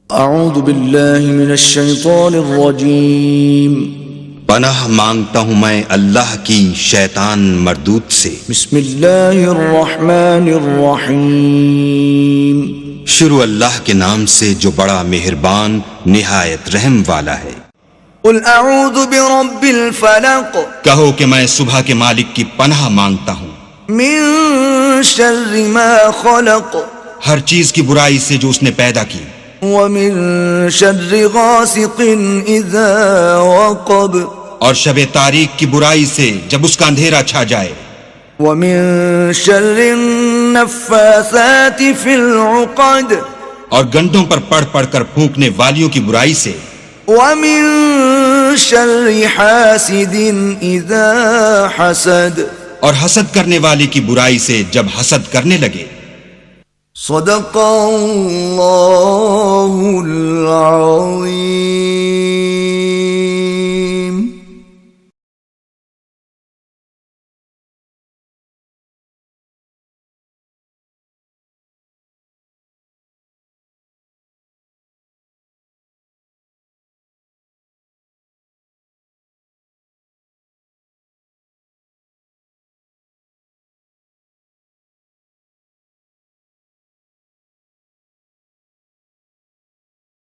اعوذ باللہ من الشیطان الرجیم پناہ مانگتا ہوں میں اللہ کی شیطان مردود سے۔ بسم اللہ الرحمن الرحیم شروع اللہ کے نام سے جو بڑا مہربان نہایت رحم والا ہے۔ قل اعوذ برب الفلق کہو کہ میں صبح کے مالک کی پناہ مانگتا ہوں من شر ما خلق ہر چیز کی برائی سے جو اس نے پیدا کی، ومن شر غاسق اذا وقب اور شب تاریک کی برائی سے جب اس کا اندھیرا چھا جائے، ومن شر النفاثات في العقد اور گنڈوں پر پڑھ پڑھ کر پھونکنے والیوں کی برائی سے، ومن شر حاسد اذا حسد اور حسد کرنے والے کی برائی سے جب حسد کرنے لگے۔ صدق اللہ العظیم۔